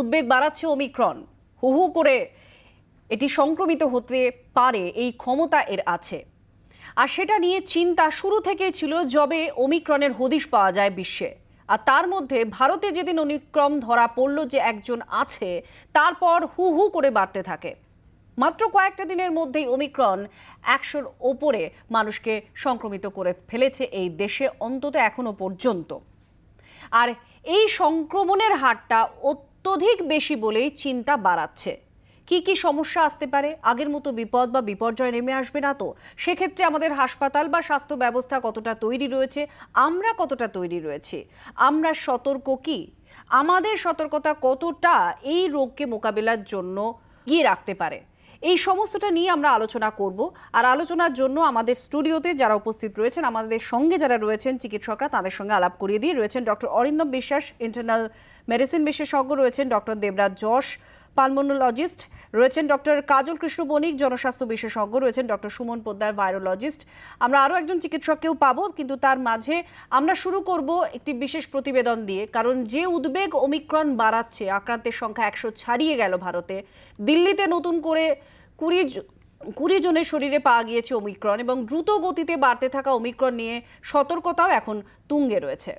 উদ্বেগ বাড়াচ্ছে ওমিক্রন। হু হু করে এটি সংক্রমিত হতে পারে এই ক্ষমতা এর আছে, আর সেটা নিয়ে চিন্তা শুরু থেকেই ছিল যবে ওমিক্রনের হদিশ পাওয়া যায় বিশ্বে। আর তার মধ্যে ভারতে যেদিন ওমিক্রন ধরা পড়ল যে একজন আছে, তারপর হু হু করে বাড়তে থাকে। মাত্র কয়েকটা দিনের মধ্যেই ওমিক্রন 100-র ওপরে মানুষকে সংক্রমিত করে ফেলেছে এই দেশে, অন্তত এখনো পর্যন্ত। আর এই সংক্রমণের হারটা অত্যধিক বেশি বলেই চিন্তা বাড়াচ্ছে। কি কি সমস্যা আসতে পারে? আগের মতো বিপদ বা বিপর্যয় নেমে আসবে না তো? সেক্ষেত্রে আমাদের হাসপাতাল বা স্বাস্থ্য ব্যবস্থা কতটা তৈরি রয়েছে, আমরা কতটা তৈরি রয়েছি, আমরা সতর্ক কি, আমাদের সতর্কতা কতটা এই রোগকে মোকাবিলার জন্য গিয়ে রাখতে পারে, এই সমস্তটা নিয়ে আমরা আলোচনা করব। আর আলোচনার জন্য আমাদের স্টুডিওতে যারা উপস্থিত রয়েছেন, আমাদের সঙ্গে যারা রয়েছেন চিকিৎসকরা, তাদের সঙ্গে আলাপ করিয়ে দিয়ে রয়েছেন ডক্টর অরিন্দম বিশ্বাস, ইন্টারনাল মেডিসিন বিশেষজ্ঞ, রয়েছেন ডক্টর দেবরাজ যশ, পালমোনোলজিস্ট, রয়েছেন ডক্টর কাজল কৃষ্ণ বণিক, জনস্বাস্থ্য বিশেষজ্ঞ, রয়েছেন ডক্টর সুমন পোদ্দার, ভাইরোলজিস্ট। আমরা আরও একজন চিকিৎসককেও পাবো, কিন্তু তার মাঝে আমরা শুরু করব একটি বিশেষ প্রতিবেদন দিয়ে। কারণ যে উদ্বেগ ওমিক্রন বাড়াচ্ছে, আক্রান্তের সংখ্যা 100 ছাড়িয়ে গেল ভারতে। দিল্লিতে নতুন করে 20 জনের শরীরে পাওয়া গিয়েছে ওমিক্রন, এবং দ্রুত গতিতে বাড়তে থাকা ওমিক্রন নিয়ে সতর্কতাও এখন তুঙ্গে রয়েছে।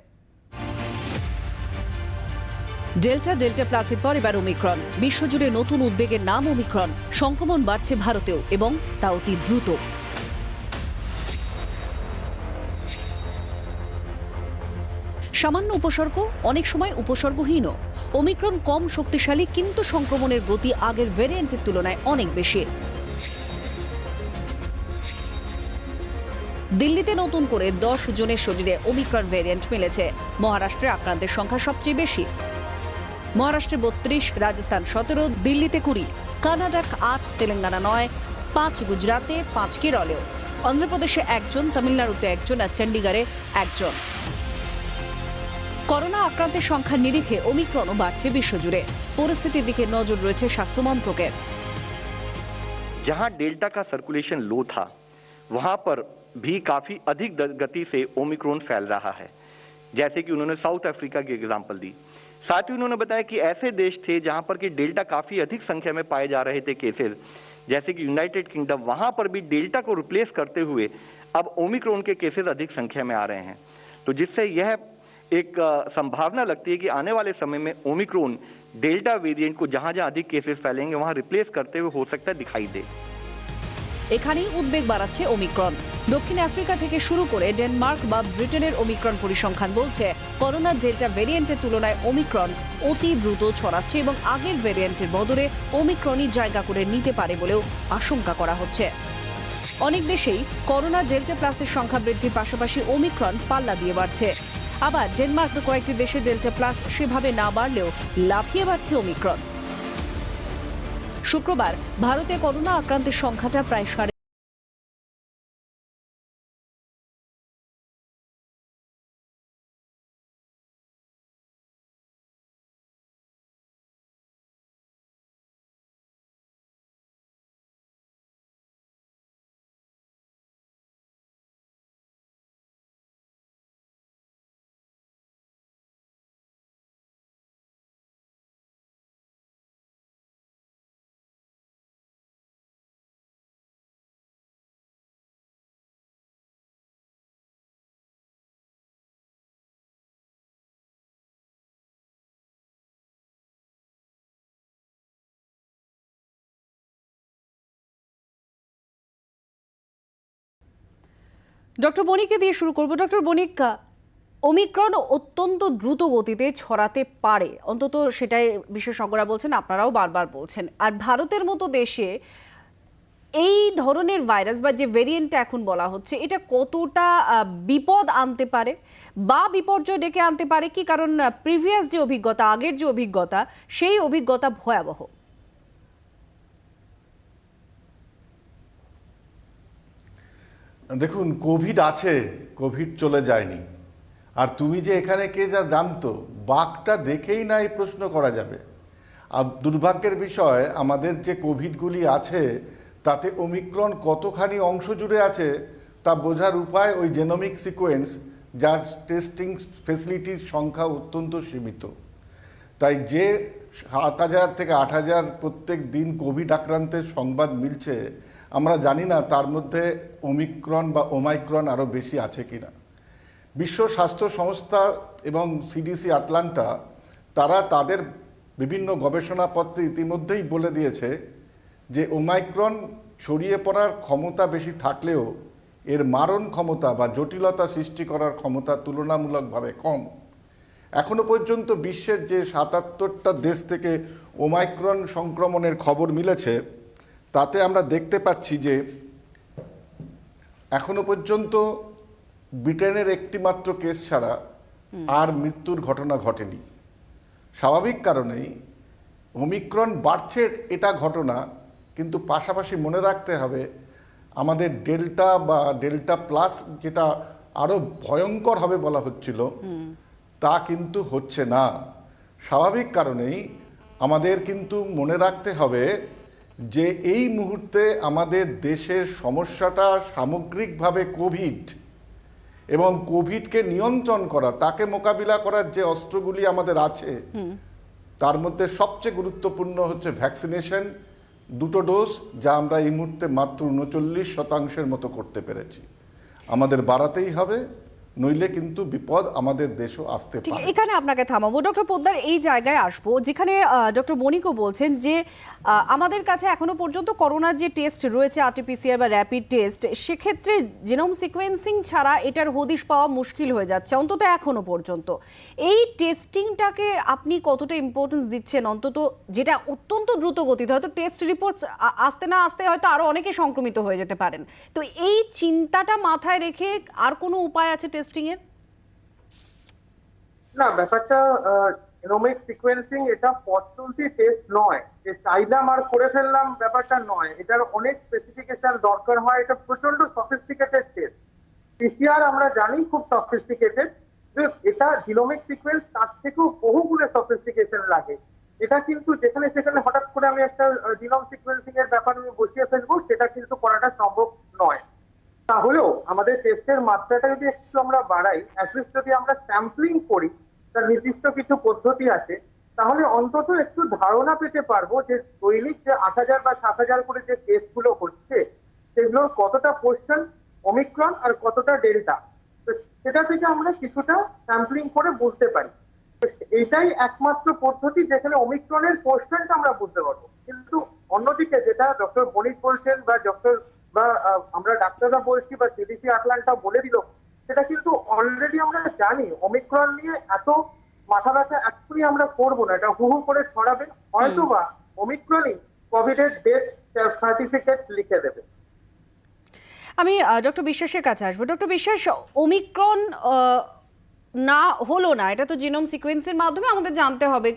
ডেল্টা প্লাসের পর এবার ওমিক্রন। বিশ্বজুড়ে নতুন উদ্বেগের নাম ওমিক্রন। সংক্রমণ বাড়ছে ভারতেও, এবং তা অতি দ্রুত। সামান্য উপসর্গ, অনেক সময় উপসর্গহীন। ওমিক্রন কম শক্তিশালী, কিন্তু সংক্রমণের গতি আগের ভ্যারিয়েন্টের তুলনায় অনেক বেশি। দিল্লিতে নতুন করে 10 জনের শরীরে ওমিক্রন ভ্যারিয়েন্ট মিলেছে। মহারাষ্ট্রে আক্রান্তের সংখ্যা সবচেয়ে বেশি। মহারাষ্ট্রে 32, রাজস্থান 17, দিল্লিতে 20, কর্ণাটক 8, তেলেঙ্গানা 9, 5 গুজরাতে, 5 কেরলেও, অন্ধ্রপ্রদেশে 1 জন, তামিলনাড়ুতে 1 জন, আর চণ্ডীগড়ে 1 জন। করোনা আক্রান্তের সংখ্যার নিরিখে ওমিক্রনও বাড়ছে বিশ্বজুড়ে। পরিস্থিতির দিকে নজর রয়েছে স্বাস্থ্য মন্ত্রকের। जहां डेल्टा का सर्कुलेशन लो था, वहां पर भी काफी अधिक गति से ओमिक्रॉन फैल रहा है, जैसे कि उन्होंने साउथ अफ्रीका की एग्जांपल दी। साथ ही उन्होंने बताया कि ऐसे देश थे जहां पर कि डेल्टा काफी अधिक संख्या में पाए जा रहे थे केसेस, जैसे कि यूनाइटेड किंगडम, वहां पर भी डेल्टा को रिप्लेस करते हुए अब ओमिक्रॉन के केसेस अधिक संख्या में आ रहे हैं। तो जिससे यह एक संभावना लगती है कि आने वाले समय में ओमिक्रॉन डेल्टा वेरिएंट को जहां जहां अधिक केसेस फैलेंगे वहां रिप्लेस करते हुए हो सकता है दिखाई दे। এখানেই উদ্বেগ বাড়াচ্ছে ওমিক্রন। দক্ষিণ আফ্রিকা থেকে শুরু করে ডেনমার্ক বা ব্রিটেনের ওমিক্রন পরিসংখ্যান বলছে করোনার ডেল্টা ভ্যারিয়েন্টের তুলনায় ওমিক্রন অতি দ্রুত ছড়াচ্ছে, এবং আগের ভ্যারিয়েন্টের বদলে ওমিক্রনই জায়গা করে নিতে পারে বলেও আশঙ্কা করা হচ্ছে। অনেক দেশেই করোনা ডেল্টা প্লাসের সংখ্যা বৃদ্ধির পাশাপাশি ওমিক্রন পাল্লা দিয়ে বাড়ছে। আবার ডেনমার্ক তো কয়েকটি দেশে ডেল্টা প্লাস সেভাবে না বাড়লেও লাফিয়ে বাড়ছে ওমিক্রন। শুক্রবার ভারতে করোনা আক্রান্তের সংখ্যাটা প্রায় ডক্টর বণিককে দিয়ে শুরু করব। ডক্টর বণিক, ওমিক্রন অত্যন্ত দ্রুত গতিতে ছড়াতে পারে, অন্তত সেটাই বিশেষজ্ঞরা বলছেন, আপনারাও বারবার বলছেন। আর ভারতের মতো দেশে এই ধরনের ভাইরাস বা যে ভেরিয়েন্টটা এখন বলা হচ্ছে, এটা কতটা বিপদ আনতে পারে বা বিপর্যয় ডেকে আনতে পারে কি? কারণ প্রিভিয়াস যে অভিজ্ঞতা, আগের যে অভিজ্ঞতা, সেই অভিজ্ঞতা ভয়াবহ। দেখুন, কোভিড আছে, কোভিড চলে যায়নি। আর তুমি যে এখানে কে যা জানতো, বাঘটা দেখেই না এই প্রশ্ন করা যাবে। আর দুর্ভাগ্যের বিষয়, আমাদের যে কোভিডগুলি আছে তাতে ওমিক্রন কতখানি অংশ জুড়ে আছে তা বোঝার উপায় ওই জেনোমিক সিকোয়েন্স, যার টেস্টিং ফেসিলিটির সংখ্যা অত্যন্ত সীমিত। তাই যে 7,000 থেকে 8,000 প্রত্যেক দিন কোভিড আক্রান্তের সংবাদ মিলছে, আমরা জানি না তার মধ্যে ওমিক্রন বা ওমাইক্রন আরও বেশি আছে কিনা। বিশ্ব স্বাস্থ্য সংস্থা এবং সিডিসি আটলান্টা তারা তাদের বিভিন্ন গবেষণাপত্রে ইতিমধ্যেই বলে দিয়েছে যে ওমাইক্রন ছড়িয়ে পড়ার ক্ষমতা বেশি থাকলেও এর মারণ ক্ষমতা বা জটিলতা সৃষ্টি করার ক্ষমতা তুলনামূলকভাবে কম। এখনো পর্যন্ত বিশ্বের যে 77টা দেশ থেকে ওমাইক্রন সংক্রমণের খবর মিলেছে তাতে আমরা দেখতে পাচ্ছি যে এখনো পর্যন্ত ব্রিটেনের একটি মাত্র কেস ছাড়া আর মৃত্যুর ঘটনা ঘটেনি। স্বাভাবিক কারণেই ওমিক্রন বাড়ছে এটা ঘটনা, কিন্তু পাশাপাশি মনে রাখতে হবে আমাদের ডেল্টা বা ডেল্টা প্লাস যেটা আরও ভয়ঙ্কর হবে বলা হচ্ছিল তা কিন্তু হচ্ছে না। স্বাভাবিক কারণেই আমাদের কিন্তু মনে রাখতে হবে যে এই মুহূর্তে আমাদের দেশের সমস্যাটা সামগ্রিকভাবে কোভিড এবং কোভিডকে নিয়ন্ত্রণ করা, তাকে মোকাবিলা করার যে অস্ত্রগুলি আমাদের আছে তার মধ্যে সবচেয়ে গুরুত্বপূর্ণ হচ্ছে ভ্যাকসিনেশন, 2টো ডোজ, যা আমরা এই মুহূর্তে মাত্র 39% মতো করতে পেরেছি। আমাদের বাড়াতেই হবে, নইলে কিন্তু বিপদ আমাদের দেশও আসতে ঠিক পারে। এখানে আপনাকে থামাবো ডক্টর পোদ্দার, এই জায়গায় আসবো যেখানে ডক্টর বণিকও বলছেন যে আমাদের কাছে এখনো পর্যন্ত করোনার যে টেস্ট রয়েছে আরটিপিসিআর বা র্যাপিড টেস্ট, সেক্ষেত্রে জিনোম সিকোয়েন্সিং ছাড়া এটার হদিশ পাওয়া মুশকিল হয়ে যাচ্ছে অন্তত এখনো পর্যন্ত। এই টেস্টিংটাকে আপনি কতটা ইম্পর্টেন্স দিচ্ছেন, অন্তত যেটা অত্যন্ত দ্রুত গতিতে, হয়তো টেস্ট রিপোর্ট আসতে না আসতে হয়তো আরো অনেকে সংক্রমিত হয়ে যেতে পারেন, তো এই চিন্তাটা মাথায় রেখে আর কোনো উপায় আছে টেস্টিং এর? না, ব্যাপারটা জিনোমিক সিকোয়েন্সিং এটা ফর্চুনলি টেস্ট নয় যে চাইলাম আর করে ফেললাম, ব্যাপারটা নয়। এটার অনেক স্পেসিফিকেশন দরকার হয়, এটা প্রচন্ড সফিস্টিকেটেড টেস্ট। পিসিআর আমরা জানি খুব সফিস্টিকেটেড, এটা জিনোমিক সিকোয়েন্স তার থেকেও বহুগুণে সফিস্টিকেশন লাগে। এটা কিন্তু যেখানে সেখানে হঠাৎ করে আমি একটা জিনোম সিকোয়েন্সিং এর ব্যাপার আমি বসিয়ে ফেলবো, সেটা কিন্তু করাটা সম্ভব নয়। তাহলেও আমাদের টেস্টের মাত্রাটা যদি একটু আমরা বাড়াই, অ্যাটলিস্ট যদি আমরা স্যাম্পলিং করি, তার নির্দিষ্ট কিছু পদ্ধতি আছে, তাহলে অন্তত একটু ধারণা পেতে পারবো যে দৈনিক যে 8,000 বা 7,000 করে যে টেস্টগুলো হচ্ছে সেগুলোর কতটা পোর্শন ওমিক্রন আর কতটা ডেল্টা, তো সেটা থেকে আমরা কিছুটা স্যাম্পলিং করে বুঝতে পারি। এইটাই একমাত্র পদ্ধতি যেখানে ওমিক্রনের পোর্শনটা আমরা বুঝতে পারবো। কিন্তু অন্যদিকে যেটা ডক্টর বণিক বলছেন বা আমরা ডাক্তাররা বলছি বা সিডিসি আটলান্টা বলে দিল, সেটা কিন্তু অলরেডি আমরা জানি। ওমিক্রন নিয়ে এত মাথা ব্যথা এখনই আমরা করবো না, এটা হু করে ছড়াবে, হয়তো বা ওমিক্রনই কোভিড এর ডেথ সার্টিফিকেট লিখে দেবে। আমি ডক্টর বিশ্বাসের কাছে আসবো। ডক্টর বিশ্বাস, ওমিক্রন না হলো না, এটা তো জিনোম সিকোয়েন্সের মাধ্যমে আমাদের জানতে হবে,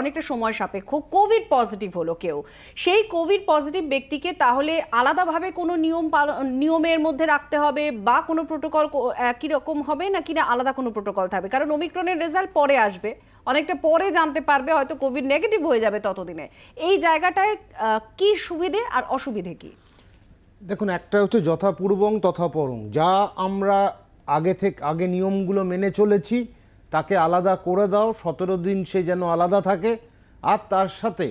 অনেকটা সময় সাপেক্ষ। কোভিড পজিটিভ হলো কেউ, সেই কোভিড পজিটিভ ব্যক্তিকে তাহলে আলাদাভাবে কোনো নিয়মের মধ্যে রাখতে হবে বা কোনো প্রোটোকল একই রকম হবে নাকি না আলাদা কোনো প্রোটোকল থাকবে? কারণ ওমিক্রনের রেজাল্ট পরে আসবে, অনেকটা পরে জানতে পারবে, হয়তো কোভিড নেগেটিভ হয়ে যাবে ততদিনে। এই জায়গাটায় কি সুবিধে আর অসুবিধে কি? দেখুন, একটা হচ্ছে যথাপূর্বং তথাপরং, যা আমরা আগে নিয়মগুলো মেনে চলেছি তাকে আলাদা করে দাও, 17 দিন সে যেন আলাদা থাকে। আর তার সাথে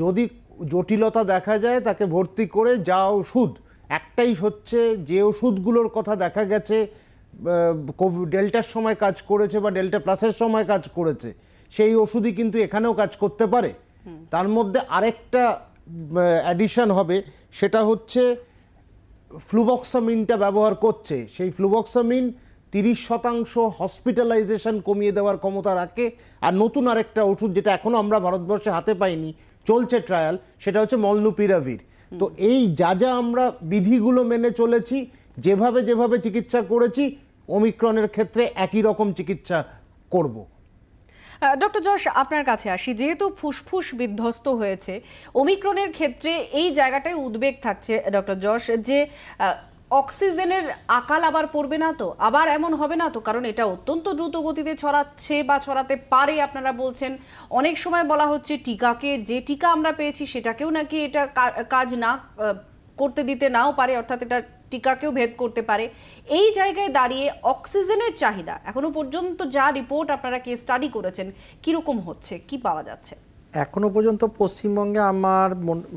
যদি জটিলতা দেখা যায় তাকে ভর্তি করে যা ওষুধ, একটাই হচ্ছে যে ওষুধগুলোর কথা দেখা গেছে কোভিড ডেল্টার সময় কাজ করেছে বা ডেল্টা প্লাসের সময় কাজ করেছে, সেই ওষুধই কিন্তু এখানেও কাজ করতে পারে। তার মধ্যে আরেকটা অ্যাডিশন হবে, সেটা হচ্ছে ফ্লুভক্সামিনটা ব্যবহার করছে। সেই ফ্লুভক্সামিন 30% হসপিটালাইজেশন কমিয়ে দেওয়ার ক্ষমতা রাখে। আর নতুন আরেকটা ওষুধ যেটা এখনও আমরা ভারতবর্ষে হাতে পাইনি, চলছে ট্রায়াল, সেটা হচ্ছে মলনুপিরাভির। তো এই যা আমরা বিধিগুলো মেনে চলেছি, যেভাবে চিকিৎসা করেছি, ওমিক্রনের ক্ষেত্রে একই রকম চিকিৎসা করব। ডক্টর যশ, আপনার কাছে আসি। যেহেতু ফুসফুস বিধ্বস্ত হয়েছে ওমিক্রনের ক্ষেত্রে, এই জায়গাটায় উদ্বেগ থাকছে ডক্টর যশ যে অক্সিজেনের আকাল আবার পড়বে না তো, আবার এমন হবে না তো? কারণ এটা অত্যন্ত দ্রুত গতিতে ছড়াচ্ছে বা ছড়াতে পারে আপনারা বলছেন। অনেক সময় বলা হচ্ছে টিকাকে, যে টিকা আমরা পেয়েছি সেটাকেও নাকি এটা কাজ না করতে দিতে নাও পারে, অর্থাৎ এটা টিকাকেও ভেদ করতে পারে। এই জায়গায় দাঁড়িয়ে অক্সিজেনের চাহিদা এখনো পর্যন্ত যা রিপোর্ট আপনারা কেস স্টাডি করেছেন, কিরকম হচ্ছে, কি পাওয়া যাচ্ছে? এখনো পর্যন্ত পশ্চিমবঙ্গে আমার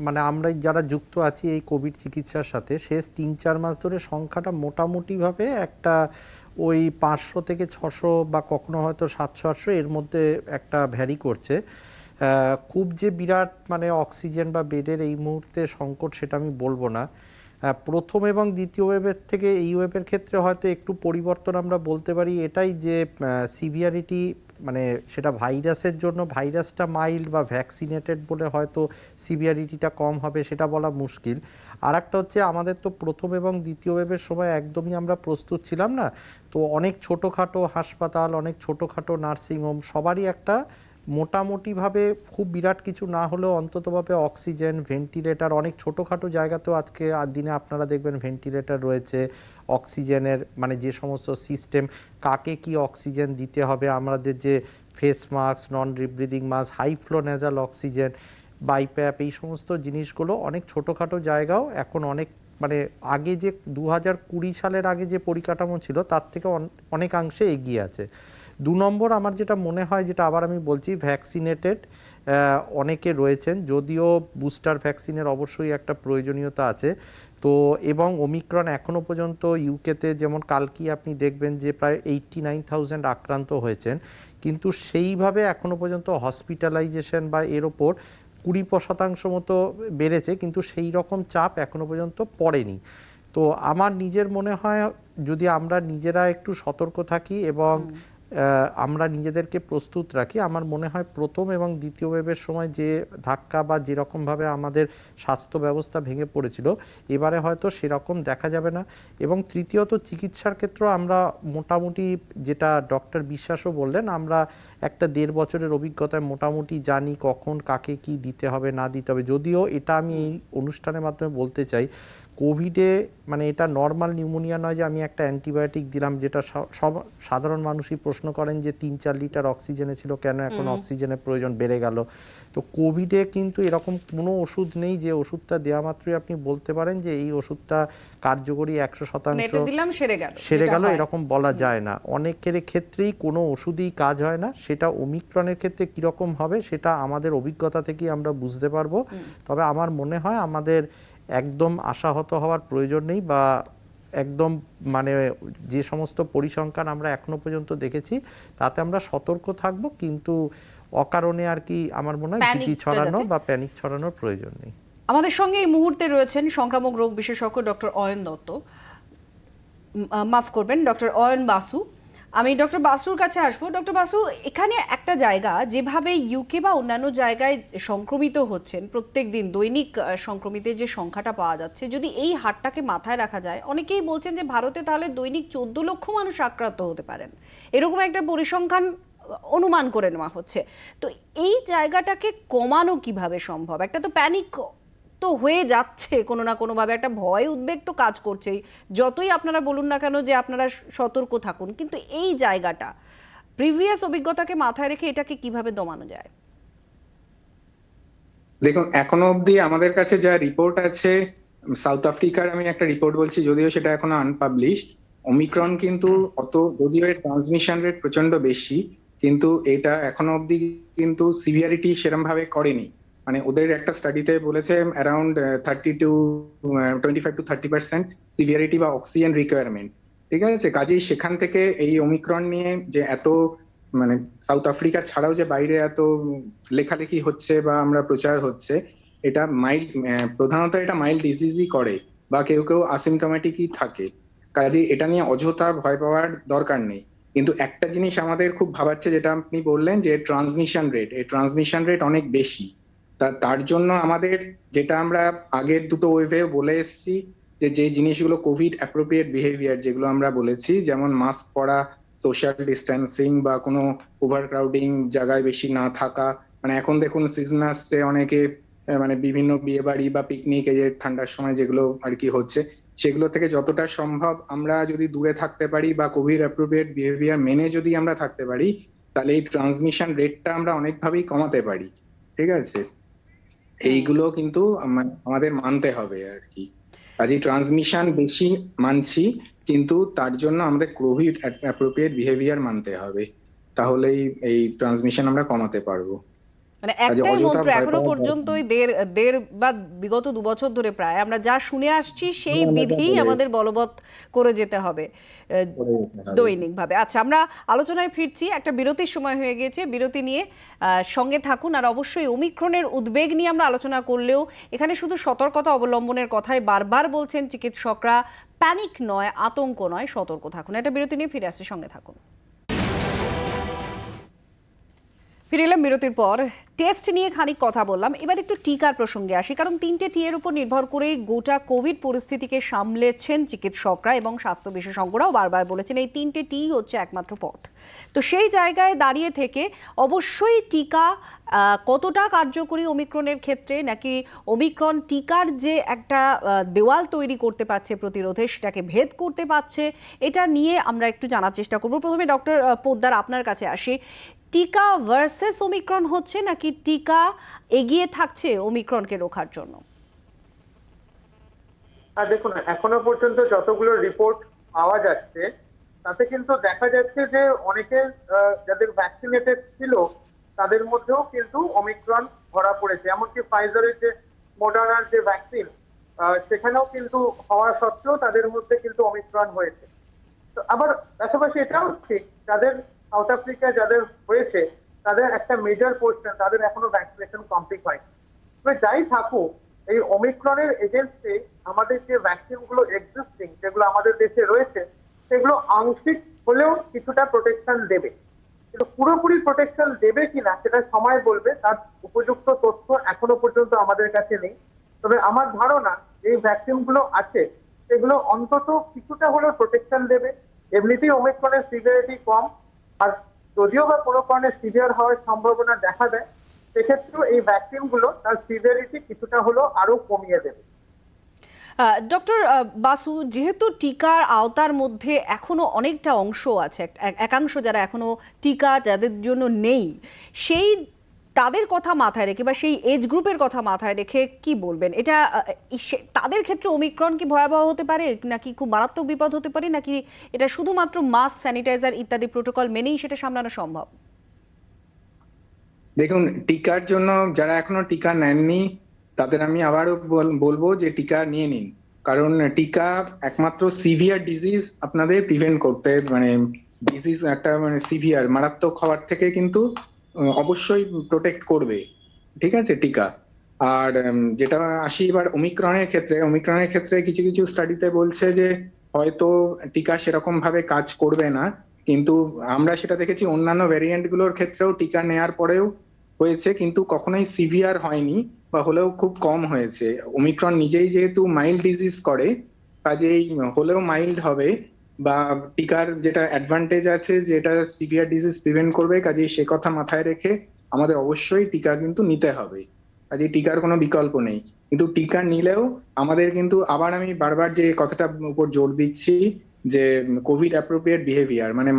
মানে আমরা যারা যুক্ত আছি এই কোভিড চিকিৎসার সাথে, শেষ 3-4 মাস ধরে সংখ্যাটা মোটামুটিভাবে একটা ওই 500 থেকে 600 বা কখনো হয়তো 700-800 এর মধ্যে একটা ভ্যারি করছে। খুব যে বিরাট মানে অক্সিজেন বা বেডের এই মুহূর্তে সংকট সেটা আমি বলবো না। প্রথম এবং দ্বিতীয় ওয়েভের থেকে এই ওয়েভের ক্ষেত্রে হয়তো একটু পরিবর্তন আমরা বলতে পারি এটাই যে সিভিয়ারিটি, মানে সেটা ভাইরাসের জন্য ভাইরাসটা মাইল্ড বা ভ্যাকসিনেটেড বলে হয়তো সিভিয়ারিটিটা কম হবে সেটা বলা মুশকিল। আর একটা হচ্ছে আমাদের তো প্রথম এবং দ্বিতীয় ওয়েভের সময় একদমই আমরা প্রস্তুত ছিলাম না, তো অনেক ছোটোখাটো হাসপাতাল, অনেক ছোটোখাটো নার্সিংহোম সবারই একটা মোটামুটিভাবে খুব বিরাট কিছু না হলেও অন্ততভাবে অক্সিজেন, ভেন্টিলেটার, অনেক ছোটোখাটো জায়গাতেও আজকে দিনে আপনারা দেখবেন ভেন্টিলেটার রয়েছে, অক্সিজেনের মানে যে সমস্ত সিস্টেম, কাকে কি অক্সিজেন দিতে হবে, আমাদের যে face mask, non rebreathing mask, high flow nasal oxygen, BiPAP, এই সমস্ত জিনিসগুলো অনেক ছোটোখাটো জায়গাও এখন অনেক মানে আগে যে 2020 সালের আগে যে পরিকাঠামো ছিল তার থেকে অনেকাংশে এগিয়ে আছে। 2 নম্বর আমার যেটা মনে হয়, যেটা আবার আমি বলছি, ভ্যাকসিনেটেড অনেকে রয়েছেন, যদিও বুস্টার ভ্যাকসিনের অবশ্যই একটা প্রয়োজনীয়তা আছে। তো এবং ওমিক্রন এখনও পর্যন্ত ইউকেতে যেমন কালকে আপনি দেখবেন যে প্রায় 89,000 আক্রান্ত হয়েছেন, কিন্তু সেইভাবে এখনও পর্যন্ত হসপিটালাইজেশন বা এর ওপর 20% মতো বেড়েছে, কিন্তু সেই রকম চাপ এখনও পর্যন্ত পড়েনি। তো আমার নিজের মনে হয় যদি আমরা নিজেরা একটু সতর্ক থাকি এবং আমরা নিজেদেরকে প্রস্তুত রাখি, আমার মনে হয় প্রথম এবং দ্বিতীয় ওয়েভের সময় যে ধাক্কা বা যেরকমভাবে আমাদের স্বাস্থ্য ব্যবস্থা ভেঙে পড়েছিল এবারে হয়তো সেরকম দেখা যাবে না। এবং তৃতীয়ত চিকিৎসার ক্ষেত্রে আমরা মোটামুটি, যেটা ডক্টর বিশ্বাসও বললেন, আমরা একটা 1.5 বছরের অভিজ্ঞতায় মোটামুটি জানি কখন কাকে কি দিতে হবে না দিতে হবে। যদিও এটা আমি এই অনুষ্ঠানের মাধ্যমে বলতে চাই, কোভিডে মানে এটা নর্মাল নিউমোনিয়া নয় যে আমি একটা অ্যান্টিবায়োটিক দিলাম, যেটা সব সাধারণ মানুষই প্রশ্ন করেন যে 3-4 লিটার অক্সিজেনে ছিল কেন এখন অক্সিজেনের প্রয়োজন বেড়ে গেল। তো কোভিডে কিন্তু এরকম কোনো ওষুধ নেই যে ওষুধটা দেওয়া মাত্রই আপনি বলতে পারেন যে এই ওষুধটা কার্যকরী 100% সেরে গেল, এরকম বলা যায় না। অনেকের ক্ষেত্রেই কোনো ওষুধই কাজ হয় না। সেটা ওমিক্রনের ক্ষেত্রে কীরকম হবে সেটা আমাদের অভিজ্ঞতা থেকেই আমরা বুঝতে পারবো। তবে আমার মনে হয় আমাদের একদম আশাহত হওয়ার প্রয়োজন নেই, বা একদম মানে যে সমস্ত পরিসংখ্যান আমরা এখনো পর্যন্ত দেখেছি তাতে আমরা সতর্ক থাকব, কিন্তু অকারণে আর কি আমার মনে হয় ভীতি ছড়ানো বা প্যানিক ছড়ানোর প্রয়োজন নেই। আমাদের সঙ্গে এই মুহূর্তে রয়েছেন সংক্রামক রোগ বিশেষজ্ঞ ডক্টর অয়ন দত্ত, মাফ করবেন ডক্টর অয়ন বাসু। আমি ডক্টর বাসুর কাছে আসবো। ডক্টর বাসু, এখানে একটা জায়গা, যেভাবে ইউকে বা অন্যান্য জায়গায় সংক্রমিত হচ্ছেন প্রত্যেক দিন, দৈনিক সংক্রমিতের যে সংখ্যাটা পাওয়া যাচ্ছে, যদি এই হারটাকে মাথায় রাখা যায়, অনেকেই বলছেন যে ভারতে তাহলে দৈনিক 14 লক্ষ মানুষ আক্রান্ত হতে পারেন, এরকম একটা পরিসংখ্যান অনুমান করে নেওয়া হচ্ছে। তো এই জায়গাটাকে কমানো কিভাবে সম্ভব? একটা তো প্যানিক তো হয়ে যাচ্ছে কোনো না কোনোভাবে, একটা ভয় উদ্বেগ তো কাজ করছেই, যতই আপনারা বলুন না কেন যে আপনারা সতর্ক থাকুন, কিন্তু এই জায়গাটা প্রিভিয়াস অভিজ্ঞতাকে মাথায় রেখে এটাকে কিভাবে দমানো যায়? দেখুন, এখনো অবধি আমাদের কাছে যা রিপোর্ট আছে, সাউথ আফ্রিকার আমি একটা রিপোর্ট বলছি, যদিও সেটা এখনো আনপাবলিশড, ওমিক্রন কিন্তু যদিও এর ট্রান্সমিশন রেট প্রচন্ড বেশি, কিন্তু এটা এখনো অবধি কিন্তু সিভিয়ারিটি সেরকম ভাবে করেনি। মানে ওদের একটা স্টাডিতে বলেছে অ্যারাউন্ড 25-30% সিভিয়ারিটি বা অক্সিজেন রিকোয়ারমেন্ট। ঠিক আছে, কাজেই সেখান থেকে এই ওমিক্রন নিয়ে যে এত মানে সাউথ আফ্রিকা ছাড়াও যে বাইরে এত লেখালেখি হচ্ছে বা আমরা প্রচার হচ্ছে, এটা মাইল্ড, প্রধানত এটা মাইল্ড ডিজিজই করে বা কেউ কেউ আসিমটোমেটিকই থাকে। কাজে এটা নিয়ে অযথা ভয় পাওয়ার দরকার নেই। কিন্তু একটা জিনিস আমাদের খুব ভাবাচ্ছে, যেটা আপনি বললেন যে ট্রান্সমিশন রেট, এই ট্রান্সমিশন রেট অনেক বেশি। তার জন্য আমাদের, যেটা আমরা আগের দুটো ওয়েভে বলে এসেছি, যে জিনিসগুলো কোভিড অ্যাপ্রোপ্রিয়েট বিহেভিয়ার যেগুলো আমরা বলেছি, যেমন মাস্ক পরা, সোশ্যাল ডিস্টেন্সিং বা কোনো ওভারক্রাউডিং জায়গায় বেশি না থাকা। মানে এখন দেখুন সিজন আসছে, অনেকে মানে বিভিন্ন বিয়ে বাড়ি বা পিকনিক, এই যে ঠান্ডার সময় যেগুলো আর কি হচ্ছে, সেগুলো থেকে যতটা সম্ভব আমরা যদি দূরে থাকতে পারি বা কোভিড অ্যাপ্রোপ্রিয়েট বিহেভিয়ার মেনে যদি আমরা থাকতে পারি, তাহলে এই ট্রান্সমিশন রেটটা আমরা অনেকভাবেই কমাতে পারি। ঠিক আছে, এইগুলো কিন্তু আমাদের মানতে হবে আর কি। কাজে ট্রান্সমিশন বেশি মানছি, কিন্তু তার জন্য আমাদের কোভিড অ্যাপ্রোপ্রিয়েট বিহেভিয়ার মানতে হবে, তাহলেই এই ট্রান্সমিশন আমরা কমাতে পারবো। মানে কাজে একটাই অযথা মন্ত্র ভয় এখনো পাওয়ার পর্যন্ত ওই দেড় বা বিগত 2 বছর ধরে প্রায় আমরা যা শুনে আসছি সেই আমরা যা বিধিই বলে আমাদের বলবৎ করে যেতে হবে করে যেতে হবে। দৈনিকভাবে। আচ্ছা, আমরা আলোচনায় ফিরছি, একটা বিরতির সময় হয়ে গিয়েছে, বিরতি নিয়ে সঙ্গে থাকুন। আর অবশ্যই ওমিক্রনের উদ্বেগ নিয়ে আমরা আলোচনা করলেও এখানে শুধু সতর্কতা অবলম্বনের কথাই বারবার বলছেন চিকিৎসকরা। প্যানিক নয়, আতঙ্ক নয়, সতর্ক থাকুন। একটা বিরতি নিয়ে ফিরে আসছি, সঙ্গে থাকুন। ফিরে এলাম বিরতির পর। টেস্ট নিয়ে খানিক কথা বললাম, এবার একটু টিকার প্রসঙ্গে আসি, কারণ 3টে টি এর উপর নির্ভর করে গোটা কোভিড পরিস্থিতিকে সামলেছেন চিকিৎসকরা এবং স্বাস্থ্য বিশেষজ্ঞরাও বারবার বলেছেন এই 3টে টি হচ্ছে একমাত্র পথ। তো সেই জায়গায় দাঁড়িয়ে থেকে অবশ্যই টিকা কতটা কার্যকরী ওমিক্রনের ক্ষেত্রে, নাকি ওমিক্রন টিকার যে একটা দেওয়াল তৈরি করতে পারছে প্রতিরোধে, সেটাকে ভেদ করতে পারছে, এটা নিয়ে আমরা একটু জানার চেষ্টা করব। প্রথমে ডক্টর পোদ্দার আপনার কাছে আসি। টিকা ভার্সেস ওমিক্রন হচ্ছে, নাকি টিকা এগিয়ে থাকছে ওমিক্রনকে রোখার জন্য? দেখুন, এখনো পর্যন্ত যতগুলো রিপোর্ট পাওয়া যাচ্ছে তাতে কিন্তু দেখা যাচ্ছে যে অনেকে যাদের ভ্যাকসিনেটেড ছিল তাদের মধ্যেও কিন্তু ওমিক্রন ধরা পড়েছে। এমনকি ফাইজারের যে মডার্নার যে ভ্যাকসিন সেখানেও কিন্তু হওয়া সত্ত্বেও তাদের মধ্যে কিন্তু ওমিক্রন হয়েছে। তো আবার পাশাপাশি এটাও ঠিক, যাদের সাউথ আফ্রিকা যাদের হয়েছে তাদের একটা মেজর পোর্শন তাদের এখনো ভ্যাকসিনেশন কমপ্লিট হয়নি। তবে যাই থাকুক, এই ওমিক্রনের এগেনস্টে আমাদের যে ভ্যাকসিন গুলো এক্সিস্টিং যেগুলো আমাদের দেশে রয়েছে সেগুলো আংশিক হলেও কিছুটা প্রোটেকশন দেবে, কিন্তু পুরোপুরি প্রোটেকশন দেবে কিনা সেটা সময় বলবে। তার উপযুক্ত তথ্য এখনো পর্যন্ত আমাদের কাছে নেই। তবে আমার ধারণা এই ভ্যাকসিন গুলো আছে সেগুলো অন্তত কিছুটা হলেও প্রোটেকশন দেবে। এমনিতেই ওমিক্রনের সিভিয়ারিটি কম, আর যদিও বা কোনো কারণে সিভিয়ার হওয়ার সম্ভাবনা দেখা দেয় সেক্ষেত্রেও এই ভ্যাকসিন গুলো তার সিভিয়ারিটি কিছুটা হলেও আরো কমিয়ে দেবে। ডক্টর বাসু, যেহেতু টিকার আওতার মধ্যে এখনো অনেকটা অংশ আছে, একাংশ যারা এখনো টিকা যাদের জন্য নেই, সেই তাদের কথা মাথায় রেখে বা সেই এজ গ্রুপের কথা মাথায় রেখে কি বলবেন? এটা তাদের ক্ষেত্রে ওমিক্রন কি ভয়াবহ হতে পারে, নাকি খুব মারাত্মক বিপদ হতে পারে, নাকি এটা শুধুমাত্র মাস্ক, স্যানিটাইজার ইত্যাদি প্রোটোকল মেনেই সেটা সামলানো সম্ভব? দেখুন, টিকার জন্য যারা এখনো টিকা নেননি তাদের আমি আবারও বলবো যে টিকা নিয়ে নিন, কারণ টিকা একমাত্র সিভিয়ার ডিজিজ আপনাদের প্রিভেন্ট করতে, মানে ডিজিজ একটা মানে সিভিয়ার মারাত্মক হওয়ার থেকে কিন্তু অবশ্যই প্রোটেক্ট করবে, ঠিক আছে টিকা। আর যেটা আসি এবার ওমিক্রনের ক্ষেত্রে কিছু কিছু স্টাডিতে বলছে যে হয়তো টিকা সেরকম ভাবে কাজ করবে না, কিন্তু আমরা সেটা দেখেছি অন্যান্য ভ্যারিয়েন্ট গুলোর ক্ষেত্রেও টিকা নেওয়ার পরেও হয়েছে, কিন্তু কখনোই সিভিয়ার হয়নি বা হলেও খুব কম হয়েছে। ওমিক্রন নিজেই যেহেতু মাইল্ড ডিজিজ করে, কাজেই হলেও মাইল্ড হবে, বা টিকার যেটা অ্যাডভান্টেজ আছে যে এটা সিভিয়ার ডিজিজ প্রিভেন্ট করবে, কাজেই সে কথা মাথায় রেখে আমাদের অবশ্যই টিকা কিন্তু নিতে হবে। কাজেই টিকার কোনো বিকল্প নেই, কিন্তু টিকা নিলেও আমাদের কিন্তু আবার আমি বারবার যে কথাটা উপর জোর দিচ্ছি যে কোভিড অ্যাপ্রোপ্রিয়েট বিহেভিয়ার, মানে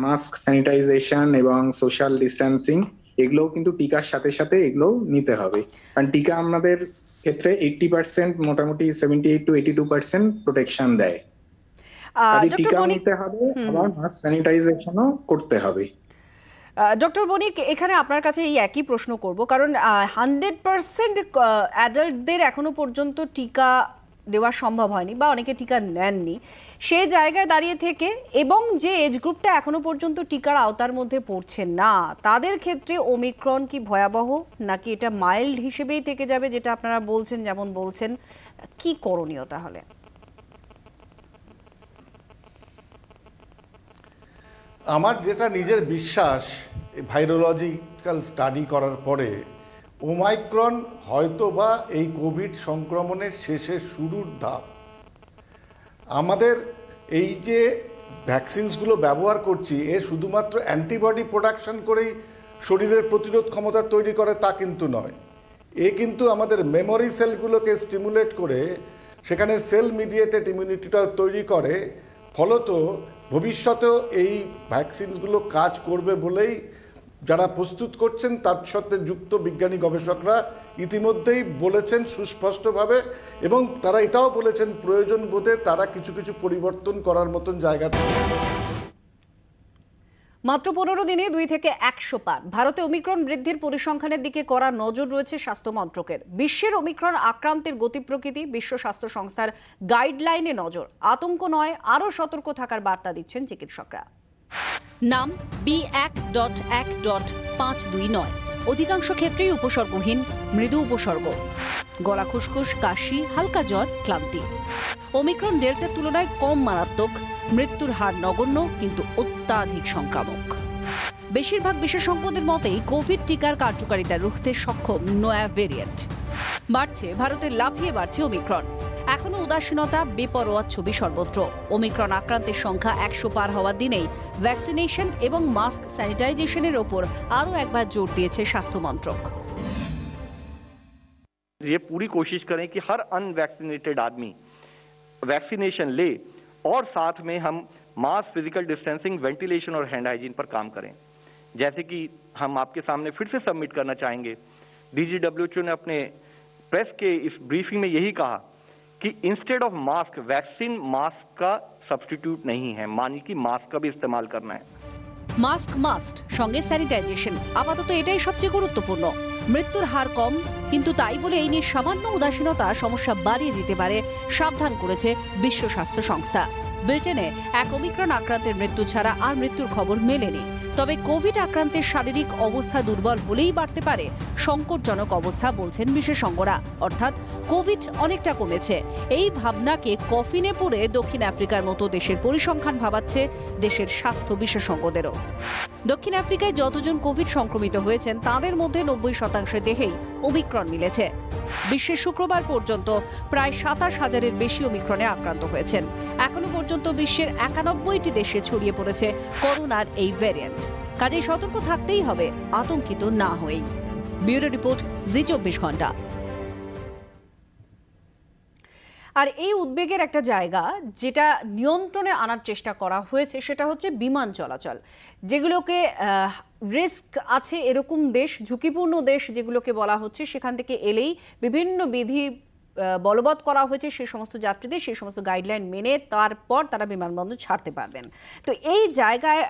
মাস্ক, স্যানিটাইজেশন এবং সোশ্যাল ডিস্টেন্সিং, এগুলোও কিন্তু টিকার সাথে সাথে এগুলো নিতে হবে। কারণ টিকা আমাদের ক্ষেত্রে 80%, মোটামুটি 78 to 82% প্রোটেকশন দেয়। টিকা নিতে হবে, আবার মাস্ক স্যানিটাইজেশনও করতে হবে। ডক্টর বণিক, এখানে আপনার কাছে এই একই প্রশ্ন করব, কারণ 100% অ্যাডাল্টদের এখনো পর্যন্ত টিকা দেওয়া সম্ভব হয়নি বা অনেকে টিকা নেননি। সেই জায়গায় দাঁড়িয়ে থেকে এবং যে এজ গ্রুপটা এখনো পর্যন্ত টিকার আওতার মধ্যে পড়ছে না, তাদের ক্ষেত্রে ওমিক্রন কি ভয়াবহ, নাকি এটা মাইল্ড হিসেবেই থেকে যাবে যেটা আপনারা বলছেন, যেমন বলছেন? কি করণীয় তাহলে? আমার যেটা নিজের বিশ্বাস, ভাইরোলজিক্যাল স্টাডি করার পরে ওমাইক্রন হয়তো বা এই কোভিড সংক্রমণের শেষের শুরুর ধাপ। আমাদের এই যে ভ্যাকসিনসগুলো ব্যবহার করছি এ শুধুমাত্র অ্যান্টিবডি প্রোডাকশন করেই শরীরের প্রতিরোধ ক্ষমতা তৈরি করে তা কিন্তু নয়। এ কিন্তু আমাদের মেমোরি সেলগুলোকে স্টিমুলেট করে সেখানে সেল মিডিয়েটেড ইমিউনিটিটা তৈরি করে। ফলত ভবিষ্যতেও এই ভ্যাকসিনগুলো কাজ করবে বলেই যারা প্রস্তুত করছেন তার সাথে যুক্ত বিজ্ঞানী গবেষকরা ইতিমধ্যেই বলেছেন সুস্পষ্টভাবে, এবং তারা এটাও বলেছেন প্রয়োজন বোধে তারা কিছু কিছু পরিবর্তন করার মতন জায়গা। মাত্র 15 দিনে 2 থেকে 100 পার। ভারতে ওমিক্রন বৃদ্ধির পরিসংখ্যানের দিকে কড়া নজর রয়েছে স্বাস্থ্য মন্ত্রকের। বিশ্বের ওমিক্রন আক্রান্তের গতি প্রকৃতি বিশ্ব স্বাস্থ্য সংস্থার গাইডলাইনে নজর। আতঙ্ক নয়, আরও সতর্ক থাকার বার্তা দিচ্ছেন চিকিৎসকরা। নাম B1.1.529। অধিকাংশ ক্ষেত্রেই উপসর্গহীন, মৃদু উপসর্গ, গলা খুসখুস, কাশি, হালকা জ্বর, ক্লান্তি। ওমিক্রন ডেল্টার তুলনায় কম মারাত্মক, মৃত্যুর হার নগণ্য কিন্তু অত্যাধিক সংক্রামক। বেশিরভাগ বিশেষজ্ঞদের মতেই কোভিড টিকার কার্যকারিতা রুখতে সক্ষম নয়া ভেরিয়েন্ট। বাড়ছে ভারতের, লাফিয়ে বাড়ছে ওমিক্রন। এখনো উদাসীনতা, বেপরোয়া ছবি সর্বত্র। ওমিক্রন আক্রান্তের সংখ্যা 100 পার হওয়ার দিনেই ভ্যাকসিনেশন এবং মাস্ক স্যানিটাইজেশনের ওপর আরও একবার জোর দিয়েছে স্বাস্থ্য মন্ত্রক। ये पूरी कोशिश करें कि हर अनवैक्सीनेटेड आदमी वैक्सीनेशन ले और साथ में हम मास फिजिकल डिस्टेंसिंग, वेंटिलेशन और हैंड हाइजीन पर काम करें। जैसे कि हम आपके सामने फिर से सबमिट करना चाहेंगे, DGWHO ने अपने प्रेस के इस ब्रीफिंग में यही कहा कि instead of mask, vaccine mask का सब्स्टिट्यूट नहीं है, मानी कि मास्क का भी इस्तेमाल करना है। মাস্ক মাস্ট, সঙ্গে স্যানিটাইজেশন, আপাতত এটাই সবচেয়ে গুরুত্বপূর্ণ। মৃত্যুর হার কম, কিন্তু তাই বলে এই নিয়ে সামান্য উদাসীনতা সমস্যা বাড়িয়ে দিতে পারে, সাবধান করেছে বিশ্ব স্বাস্থ্য সংস্থা। ব্রিটেনে এক ওমিক্রন আক্রান্তের মৃত্যু ছাড়া আর মৃত্যুর খবর মেলেনি। তবে কোভিড আক্রান্তের শারীরিক অবস্থা দুর্বল হলেই বাড়তে পারে সংকটজনক অবস্থা, বলছেন বিশেষজ্ঞরা। অর্থাৎ কোভিড অনেকটা কমেছে, এই ভাবনাকে কফিনে পড়ে দক্ষিণ আফ্রিকার মতো দেশের পরিসংখ্যান ভাবাচ্ছে দেশের স্বাস্থ্য বিশেষজ্ঞদেরও। দক্ষিণ আফ্রিকায় যতজন কোভিড সংক্রমিত হয়েছেন তাদের মধ্যে 90% দেহেই ওমিক্রন মিলেছে। বিশ্বে শুক্রবার পর্যন্ত প্রায় 27,000-এর বেশি ওমিক্রনে আক্রান্ত হয়েছেন। এখনো পর্যন্ত বিশ্বের 91টি দেশে ছড়িয়ে পড়েছে করোনার এই ভ্যারিয়েন্ট। কাজেই সতর্ক থাকতেই হবে, আতঙ্কিত না হয়েই। ব্যুরো রিপোর্ট, জি24 ঘন্টা। আর এই উদ্বেগের একটা জায়গা যেটা নিয়ন্ত্রণে আনার চেষ্টা করা হয়েছে সেটা হচ্ছে বিমান চলাচল, যেগুলোকে রিস্ক আছে এরকম দেশ, ঝুঁকিপূর্ণ দেশ যেগুলোকে বলা হচ্ছে, সেখান থেকে এলেই বিভিন্ন বিধি বলবৎ করা হয়েছে সেই সমস্ত যাত্রীদের, সেই সমস্ত গাইডলাইন মেনে তারপর তারা বিমানবন্দর ছাড়তে পারবেন। তো এই জায়গায়